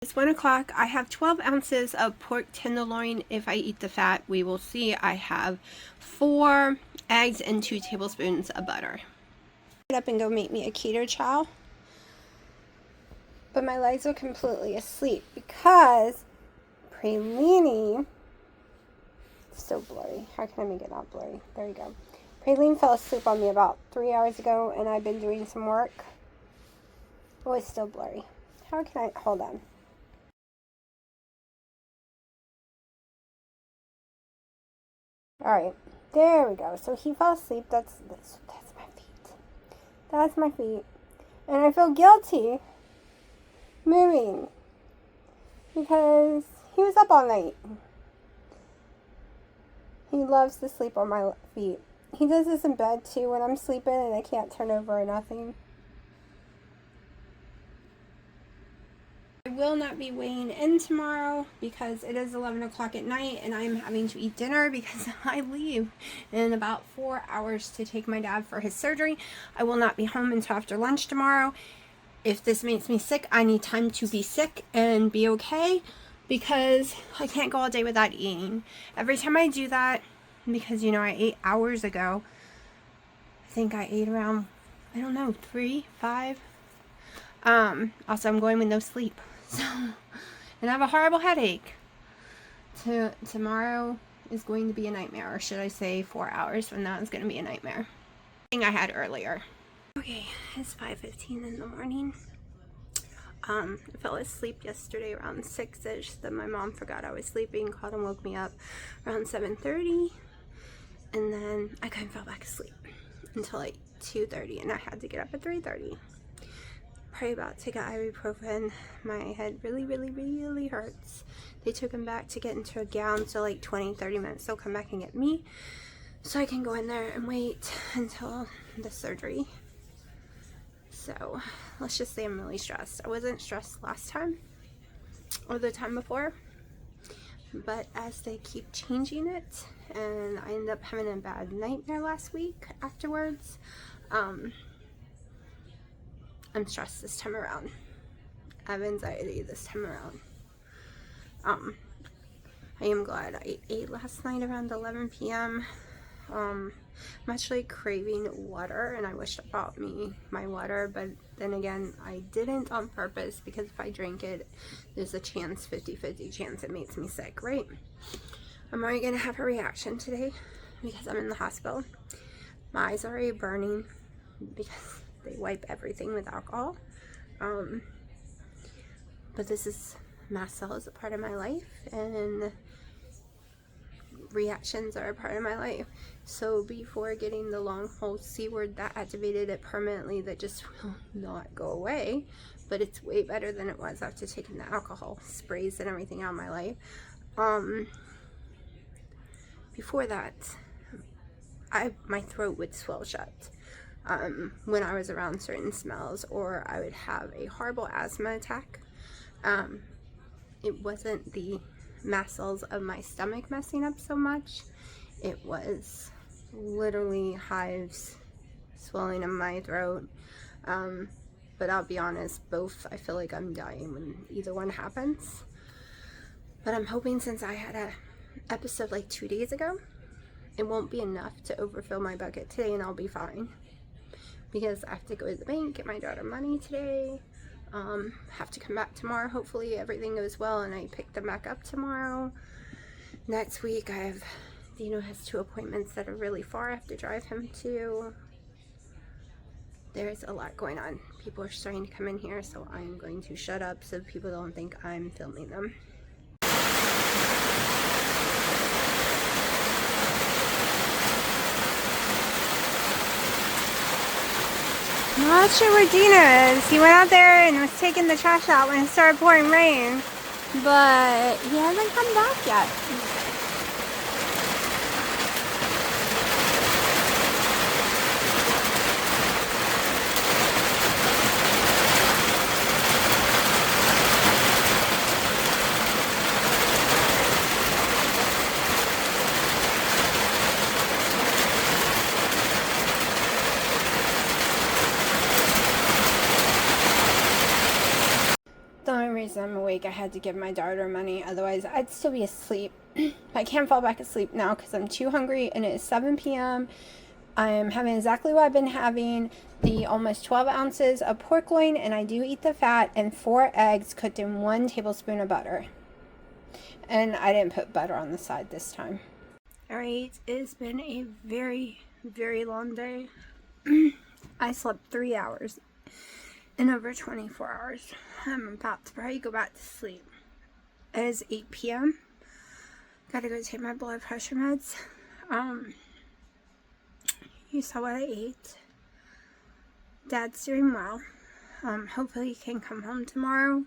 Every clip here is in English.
It's 1 o'clock. I have 12 ounces of pork tenderloin. If I eat the fat, we will see. I have 4 eggs and 2 tablespoons of butter. Get up and go make me a keto chow. But my legs are completely asleep because Praline, so blurry. How can I make it not blurry? There you go. Praline fell asleep on me about 3 hours ago, and I've been doing some work. Oh, it's still blurry. How can I, hold on. Alright, there we go. So he fell asleep. That's my feet. That's my feet. And I feel guilty moving because he was up all night. He loves to sleep on my feet. He does this in bed too when I'm sleeping and I can't turn over or nothing. I will not be weighing in tomorrow because it is 11 o'clock at night and I'm having to eat dinner because I leave in about 4 hours to take my dad for his surgery. I will not be home until after lunch tomorrow. If this makes me sick, I need time to be sick and be okay because I can't go all day without eating. Every time I do that, because you know I ate hours ago, I think I ate around, I don't know, 3, 5. Also I'm going with no sleep. So, and I have a horrible headache. Tomorrow is going to be a nightmare, or should I say 4 hours from now is going to be a nightmare. Thing I had earlier. Okay, it's 5:15 in the morning. I fell asleep yesterday around 6-ish. Then my mom forgot I was sleeping, called and woke me up around 7:30. And then I couldn't fall back asleep until like 2:30, and I had to get up at 3:30. Probably about to take an ibuprofen. My head really hurts. They took him back to get into a gown, so like 20-30 minutes they'll come back and get me so I can go in there and wait until the surgery. So let's just say I'm really stressed. I wasn't stressed last time or the time before, but as they keep changing it, and I ended up having a bad nightmare last week afterwards, I'm stressed this time around. I have anxiety this time around. I am glad I ate last night around 11 p.m. I'm actually craving water, and I wish I bought me my water, but then again, I didn't on purpose because if I drink it, there's a chance, 50-50 chance it makes me sick, right? I'm already gonna have a reaction today because I'm in the hospital. My eyes are already burning because they wipe everything with alcohol. But this is, mast cell is a part of my life, and reactions are a part of my life. So before getting the long haul C word that activated it permanently, that just will not go away, but it's way better than it was after taking the alcohol sprays and everything out of my life. Before that, my throat would swell shut when I was around certain smells, or I would have a horrible asthma attack. It wasn't the mast cells of my stomach messing up so much. It was literally hives, swelling in my throat. But I'll be honest, both, I feel like I'm dying when either one happens. But I'm hoping, since I had a episode like 2 days ago, it won't be enough to overfill my bucket today, and I'll be fine. Because I have to go to the bank, get my daughter money today. Have to come back tomorrow. Hopefully everything goes well and I pick them back up tomorrow. Next week Dino has 2 appointments that are really far I have to drive him to. There's a lot going on. People are starting to come in here, so I'm going to shut up so people don't think I'm filming them. I'm not sure where Dino is. He went out there and was taking the trash out when it started pouring rain, but he hasn't come back yet. The only reason I'm awake like I had to give my daughter money, otherwise I'd still be asleep. I can't fall back asleep now because I'm too hungry, and it is 7 p.m. I'm having exactly what I've been having, the almost 12 ounces of pork loin, and I do eat the fat, and 4 eggs cooked in 1 tablespoon of butter. And I didn't put butter on the side this time. Alright, it's been a very, very long day. I slept 3 hours in over 24 hours. I'm about to probably go back to sleep. It is 8 p.m. Gotta go take my blood pressure meds. You saw what I ate. Dad's doing well. Hopefully he can come home tomorrow.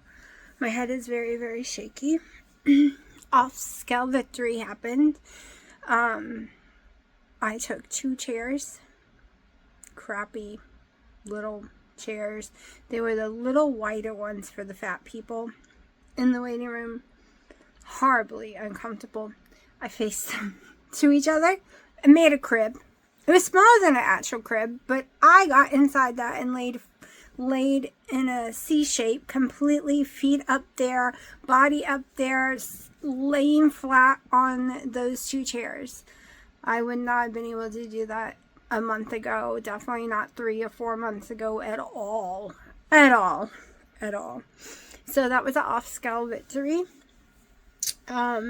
My head is very, very shaky. Off-scale victory happened. I took 2 chairs. Crappy little chairs. They were the little wider ones for the fat people in the waiting room. Horribly uncomfortable. I faced them to each other and made a crib. It was smaller than an actual crib, but I got inside that and laid in a C shape, completely feet up there, body up there, laying flat on those 2 chairs. I would not have been able to do that a month ago. Definitely not 3 or 4 months ago at all. At all. So that was an off-scale victory. Now,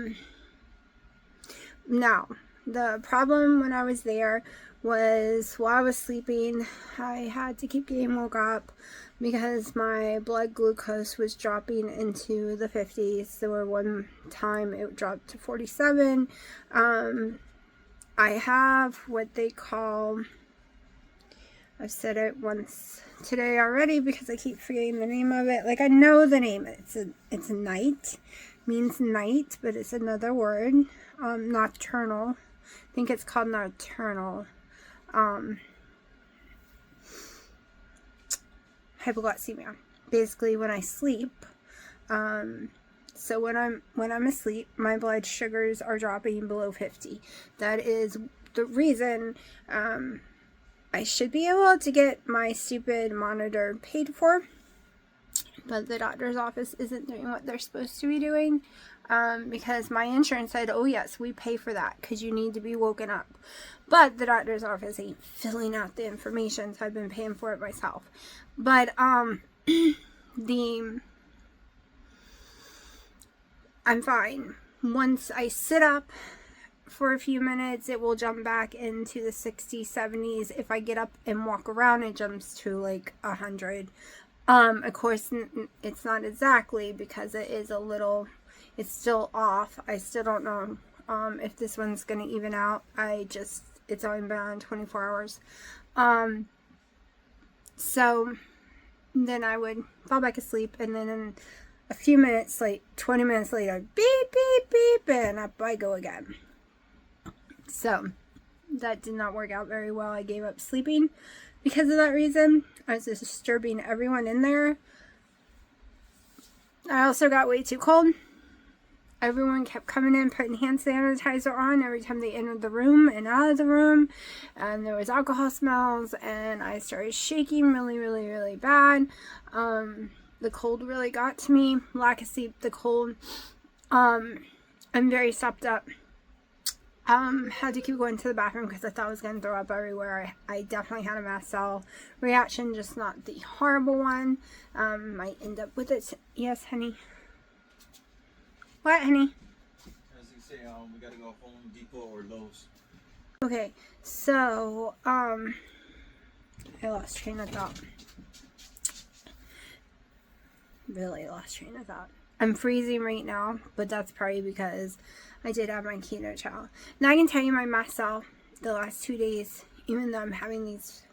the problem when I was there was while I was sleeping, I had to keep getting woke up because my blood glucose was dropping into the 50s. There were one time it dropped to 47. I have what they call, I've said it once today already because I keep forgetting the name of it. Like, I know the name. It's night, means night, but it's another word. Nocturnal. I think it's called nocturnal. Hypoglycemia. Basically, when I sleep, so when I'm asleep, my blood sugars are dropping below 50. That is the reason I should be able to get my stupid monitor paid for, but the doctor's office isn't doing what they're supposed to be doing, because my insurance said, oh yes, we pay for that because you need to be woken up. But the doctor's office ain't filling out the information, so I've been paying for it myself. But I'm fine. Once I sit up for a few minutes, it will jump back into the 60s, 70s. If I get up and walk around, it jumps to like 100. Of course, it's not exactly because it is a little, it's still off. I still don't know if this one's going to even out. It's only been on 24 hours. So then I would fall back asleep, and then in a few minutes, like 20 minutes later, beep, beep, beep, and up I go again. So that did not work out very well. I gave up sleeping because of that reason. I was disturbing everyone in there. I also got way too cold. Everyone kept coming in, putting hand sanitizer on every time they entered the room and out of the room. And there was alcohol smells, and I started shaking really, really, really bad. The cold really got to me. Lack of sleep, the cold. I'm very stopped up. Had to keep going to the bathroom because I thought I was going to throw up everywhere. I definitely had a mast cell reaction, just not the horrible one. Might end up with it. Yes, honey. What, honey? As you say, we gotta go Home Depot or Lowe's. Okay, so, I lost train of thought. Really lost train of thought. I'm freezing right now, but that's probably because I did have my keto chow. Now I can tell you my mast cell the last 2 days, even though I'm having these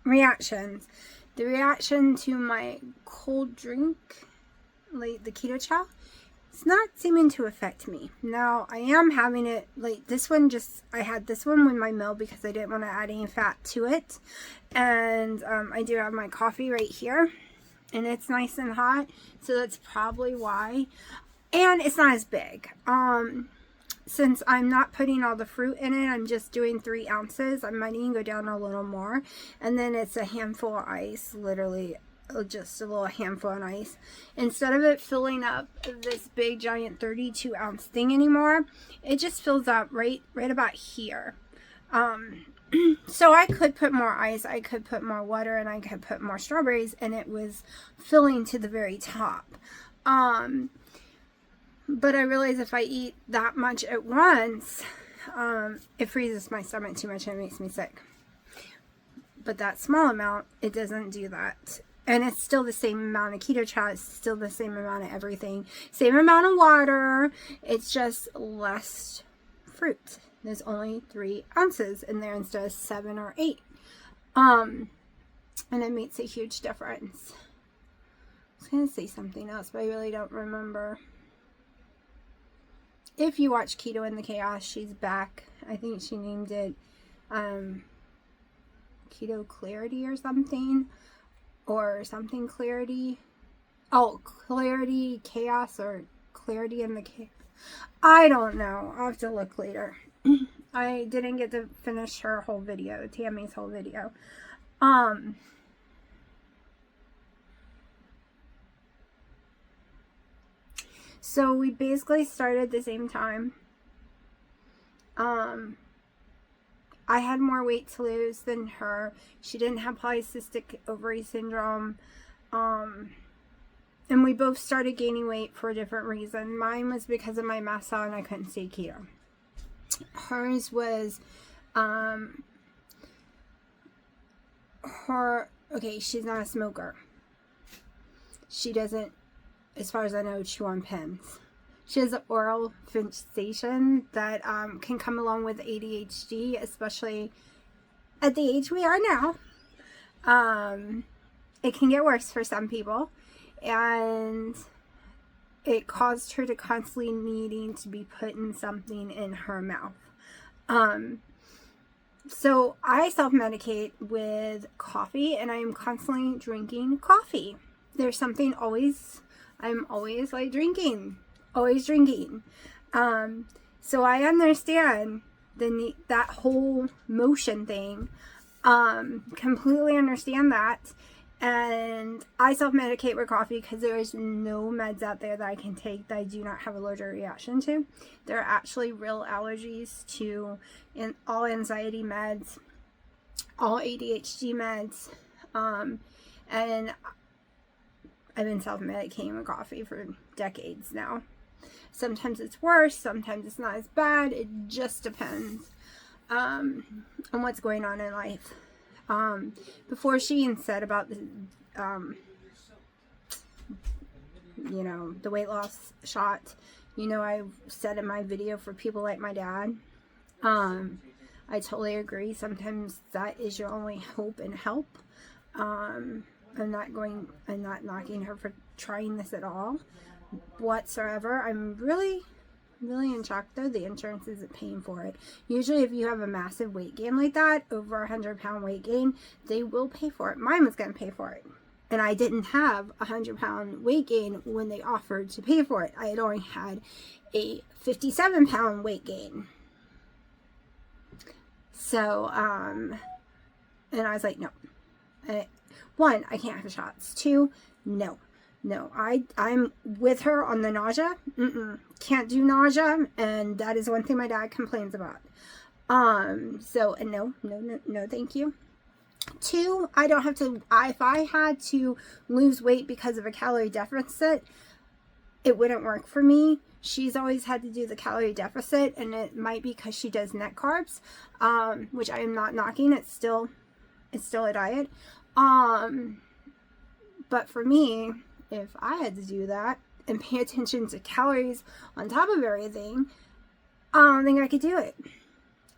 reactions. The reaction to my cold drink, like the keto chow, it's not seeming to affect me. Now, I am having it, like this one I had this one with my milk because I didn't want to add any fat to it. And I do have my coffee right here. And it's nice and hot, so that's probably why. And it's not as big. Since I'm not putting all the fruit in it, I'm just doing 3 ounces. I might even go down a little more. And then it's a handful of ice, literally just a little handful of ice. Instead of it filling up this big giant 32-ounce thing anymore, it just fills up right about here. So I could put more ice, I could put more water, and I could put more strawberries, and it was filling to the very top. But I realize if I eat that much at once, it freezes my stomach too much and it makes me sick. But that small amount, it doesn't do that. And it's still the same amount of keto chat, it's still the same amount of everything. Same amount of water, it's just less fruit. There's only 3 ounces in there instead of 7 or 8. And it makes a huge difference. I was going to say something else, but I really don't remember. If you watch Keto in the Chaos, she's back. I think she named it Keto Clarity or something Clarity. Oh, Clarity Chaos or Clarity in the Chaos. I don't know. I'll have to look later. I didn't get to finish her whole video, Tammy's whole video. So we basically started at the same time. I had more weight to lose than her. She didn't have polycystic ovary syndrome. And we both started gaining weight for a different reason. Mine was because of my mast cell and I couldn't stay keto. Hers was, she's not a smoker. She doesn't, as far as I know, chew on pens. She has an oral fixation that can come along with ADHD, especially at the age we are now. It can get worse for some people, and it caused her to constantly needing to be putting something in her mouth. So I self-medicate with coffee, and I am constantly drinking coffee. There's something I'm always like drinking. Always drinking. So I understand that whole motion thing. Completely understand that. And I self-medicate with coffee because there is no meds out there that I can take that I do not have an allergic reaction to. There are actually real allergies to all anxiety meds, all ADHD meds, and I've been self-medicating with coffee for decades now. Sometimes it's worse, sometimes it's not as bad. It just depends on what's going on in life. Before she even said about the, the weight loss shot, I said in my video for people like my dad, I totally agree. Sometimes that is your only hope and help. I'm not knocking her for trying this at all whatsoever. I'm really in shock though. The insurance isn't paying for it. Usually if you have a massive weight gain like that, over 100-pound weight gain, they will pay for it. Mine was going to pay for it. And I didn't have a 100-pound weight gain when they offered to pay for it. I had only had a 57-pound weight gain. So, and I was like, no. 1, I can't have shots. 2, no, I'm with her on the nausea. Can't do nausea, and that is one thing my dad complains about. So no, thank you. 2, I don't have to. If I had to lose weight because of a calorie deficit, it wouldn't work for me. She's always had to do the calorie deficit, and it might be because she does net carbs, which I am not knocking. It's still a diet. But for me, if I had to do that and pay attention to calories on top of everything, I don't think I could do it.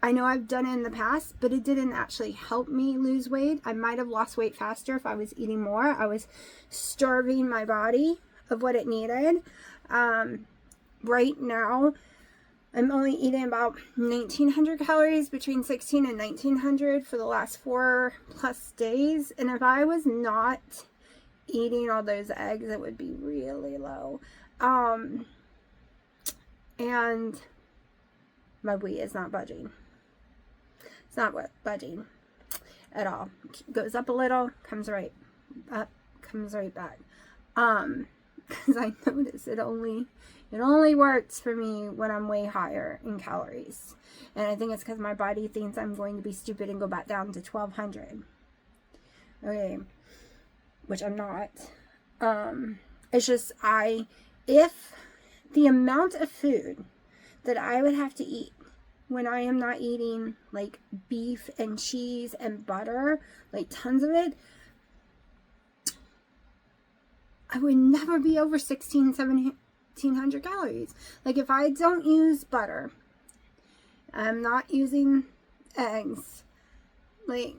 I know I've done it in the past, but it didn't actually help me lose weight. I might have lost weight faster if I was eating more. I was starving my body of what it needed. Right now, I'm only eating about 1,900 calories, between 16 and 1,900 for the last 4+ days. And if I was not eating all those eggs, it would be really low. And my weight is not budging. It's not budging at all. Goes up a little, comes right up, comes right back. Because I notice it only works for me when I'm way higher in calories. And I think it's because my body thinks I'm going to be stupid and go back down to 1200. Okay. Which I'm not. It's just if the amount of food that I would have to eat when I am not eating like beef and cheese and butter, like tons of it, I would never be over 1700 calories. Like if I don't use butter, I'm not using eggs, like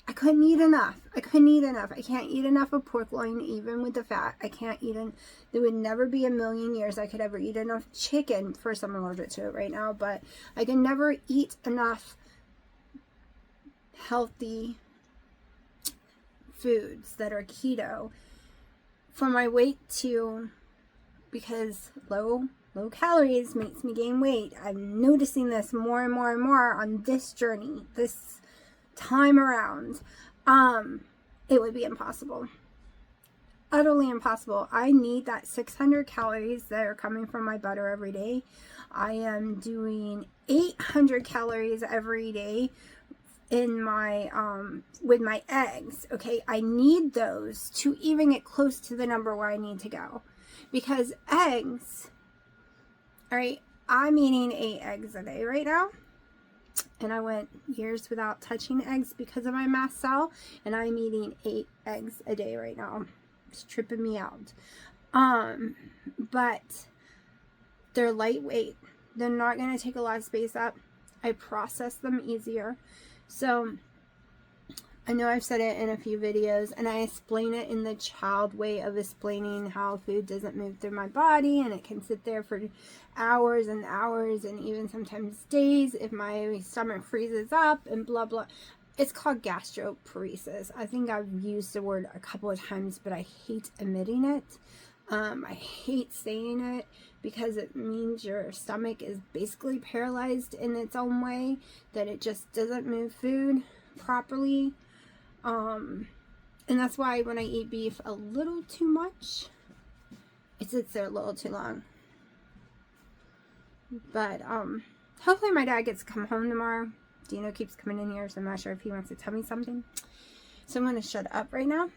I couldn't eat enough. I can't eat enough of pork loin, even with the fat. There would never be a million years I could ever eat enough chicken. First, I'm allergic to it right now, but I can never eat enough healthy foods that are keto for my weight because low calories makes me gain weight. I'm noticing this more and more and more on this journey, this time around. It would be impossible, utterly impossible. I need that 600 calories that are coming from my butter every day. I am doing 800 calories every day in my with my eggs. Okay, I need those to even get close to the number where I need to go, because eggs, all right, I'm eating 8 eggs a day right now. And I went years without touching eggs because of my mast cell. And I'm eating 8 eggs a day right now. It's tripping me out. But they're lightweight. They're not going to take a lot of space up. I process them easier. So I know I've said it in a few videos, and I explain it in the child way of explaining how food doesn't move through my body, and it can sit there for hours and hours and even sometimes days if my stomach freezes up and blah blah. It's called gastroparesis. I think I've used the word a couple of times, but I hate admitting it. I hate saying it because it means your stomach is basically paralyzed in its own way, that it just doesn't move food properly. And that's why when I eat beef a little too much, it sits there a little too long. But hopefully my dad gets to come home tomorrow. Dino keeps coming in here, so I'm not sure if he wants to tell me something. So I'm going to shut up right now.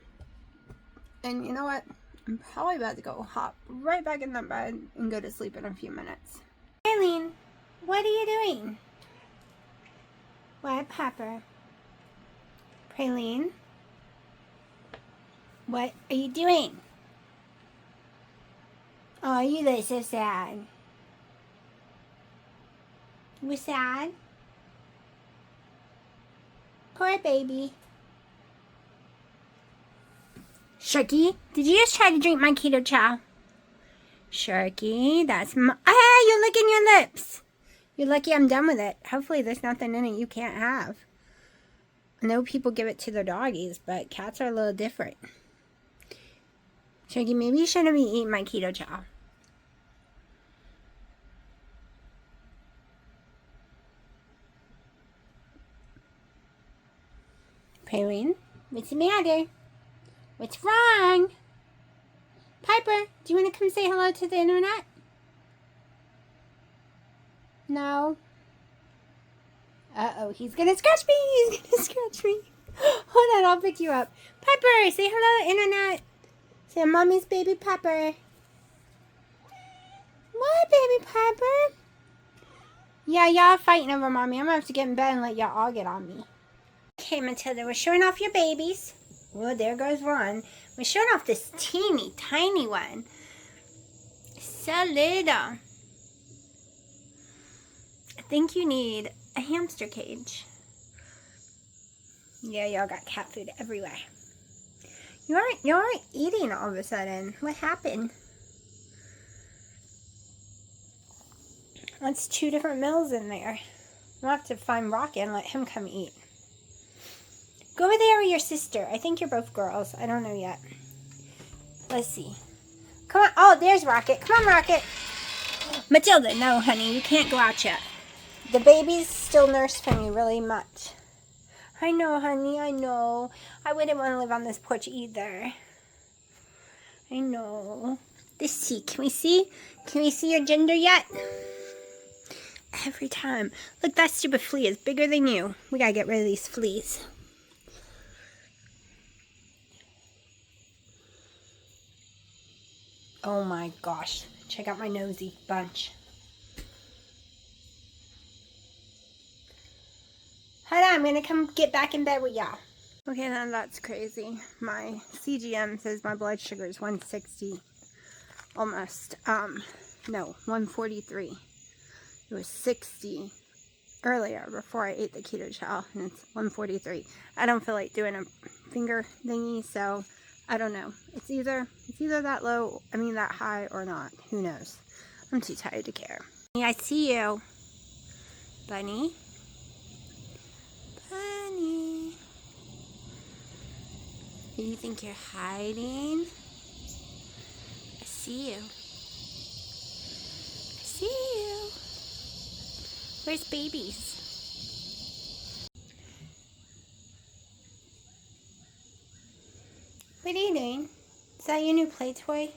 And you know what? I'm probably about to go hop right back in the bed and go to sleep in a few minutes. Eileen, what are you doing? What, Pepper? Praline? What are you doing? Oh, you look so sad. We're sad? Poor baby. Sharky, did you just try to drink my keto chow? Sharky, that's my... Ah, you're licking your lips. You're lucky I'm done with it. Hopefully there's nothing in it you can't have. I know people give it to their doggies, but cats are a little different. Sharky, maybe you shouldn't be eating my keto chow. Praline, what's the matter? What's wrong? Piper, do you want to come say hello to the internet? No? Uh-oh, he's gonna scratch me! He's gonna scratch me! Hold on, I'll pick you up. Piper, say hello, internet! Say mommy's baby Piper. What, baby Piper? Yeah, y'all fighting over mommy. I'm gonna have to get in bed and let y'all all get on me. Okay, Matilda, we're showing off your babies. Well, there goes one. We're showing off this teeny tiny one. So little. I think you need a hamster cage. Yeah, y'all got cat food everywhere. You aren't eating all of a sudden. What happened? That's 2 different meals in there. We'll have to find Rocket and let him come eat. Go over there with your sister. I think you're both girls. I don't know yet. Let's see. Come on. Oh, there's Rocket. Come on, Rocket. Matilda, no, honey. You can't go out yet. The baby's still nursed from you really much. I know, honey, I know. I wouldn't want to live on this porch either. I know. Let's see. Can we see? Can we see your gender yet? Every time. Look, that stupid flea is bigger than you. We gotta get rid of these fleas. Oh my gosh. Check out my nosy bunch. Hold on, I'm gonna come get back in bed with y'all. Okay, then that's crazy. My CGM says my blood sugar is 160. Almost. No, 143. It was 60 earlier before I ate the keto chow, and it's 143. I don't feel like doing a finger thingy, so I don't know. It's either that low, that high or not. Who knows? I'm too tired to care. Yeah, I see you. Bunny. Bunny. You think you're hiding? I see you. I see you. Where's babies? What are you doing? Is that your new play toy?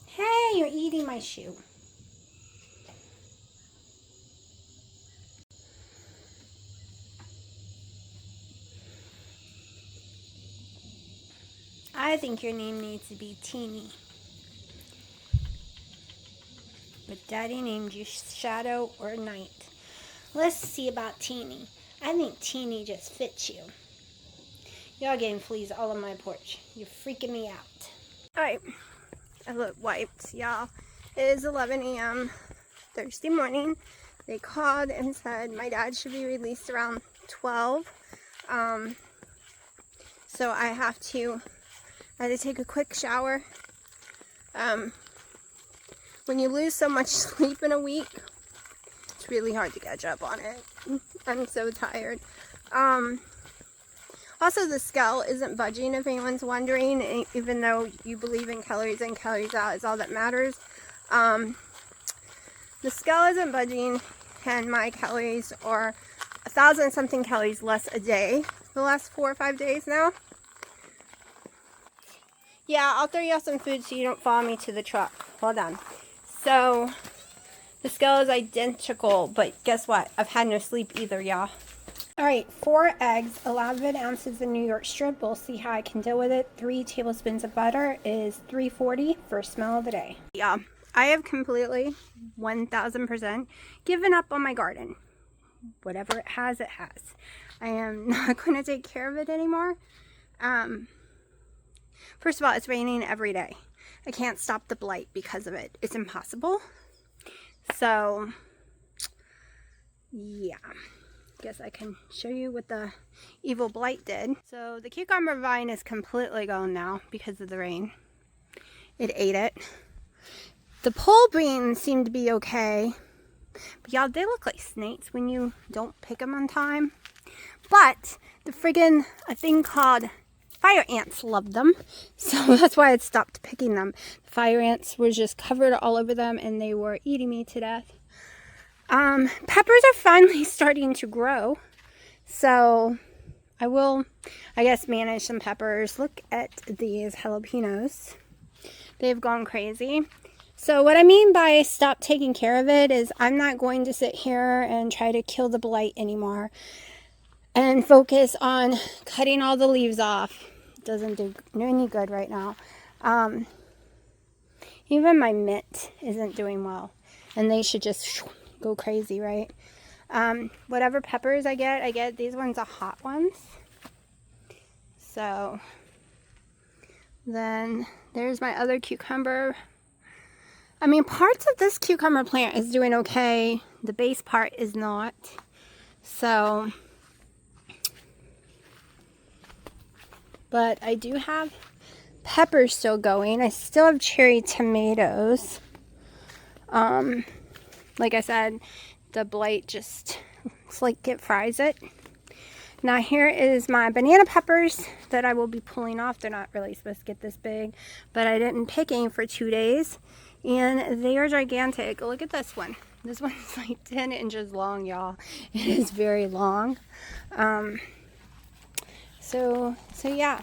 Hey, you're eating my shoe. I think your name needs to be Teeny. But Daddy named you Shadow or Night. Let's see about Teeny. I think Teeny just fits you. Y'all getting fleas all on my porch. You're freaking me out. Alright, I look wiped, y'all. It is 11 a.m. Thursday morning. They called and said my dad should be released around 12. So I had to take a quick shower. When you lose so much sleep in a week, it's really hard to catch up on it. I'm so tired. Also, the scale isn't budging, if anyone's wondering, even though you believe in calories in, calories out is all that matters. The scale isn't budging, and my calories are 1,000 something calories less a day the last 4 or 5 days now. Yeah, I'll throw you out some food so you don't follow me to the truck. Hold on. So, the scale is identical, but guess what? I've had no sleep either, y'all. Alright, 4 eggs, 11 ounces of New York strip. We'll see how I can deal with it. 3 tablespoons of butter is $3.40 for smell of the day. Yeah, I have completely, 1,000% given up on my garden. Whatever it has, it has. I am not going to take care of it anymore. First of all, it's raining every day. I can't stop the blight because of it. It's impossible. So, yeah. Guess I can show you what the evil blight did. So the cucumber vine is completely gone now because of the rain. It ate it. The pole beans seem to be okay. But y'all, they look like snakes when you don't pick them on time. But the friggin' a thing called fire ants loved them. So that's why I stopped picking them. The fire ants were just covered all over them and they were eating me to death. Peppers are finally starting to grow, so I will, I guess, manage some peppers. Look at these jalapenos. They've gone crazy. So what I mean by stop taking care of it is I'm not going to sit here and try to kill the blight anymore and focus on cutting all the leaves off. It doesn't do any good right now. Even my mint isn't doing well, and they should just go crazy, right? Whatever peppers I get these ones are hot ones. So then there's my other cucumber. Parts of this cucumber plant is doing okay. The base part is not. So, but I do have peppers still going. I still have cherry tomatoes. Like I said, the blight just, it's like it fries it. Now here is my banana peppers that I will be pulling off. They're not really supposed to get this big, but I didn't pick any for 2 days. And they are gigantic. Look at this one. This one's like 10 inches long, y'all. It is very long. So yeah.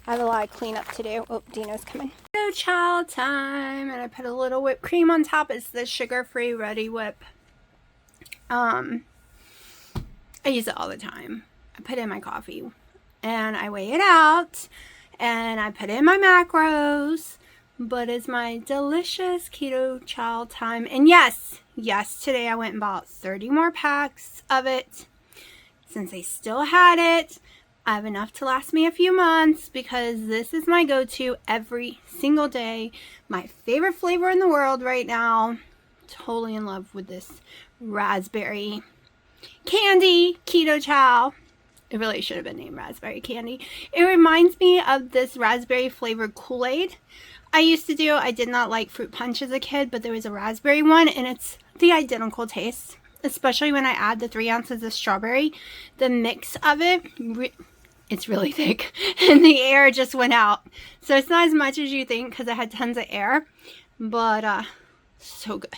I have a lot of cleanup to do. Oh, Dino's coming. No child time. And I put a little whipped cream on top. It's the sugar-free Ready Whip. I use it all the time. I put it in my coffee. And I weigh it out. And I put in my macros. But it's my delicious keto child time. And yes, today I went and bought 30 more packs of it. Since I still had it, I have enough to last me a few months because this is my go-to every single day. My favorite flavor in the world right now. Totally in love with this raspberry candy keto chow. It really should have been named raspberry candy. It reminds me of this raspberry flavored Kool-Aid I used to do. I did not like fruit punch as a kid, but there was a raspberry one and it's the identical taste. Especially when I add the 3 ounces of strawberry. The mix of it, it's really thick. And the air just went out. So it's not as much as you think because it had tons of air. But, so good.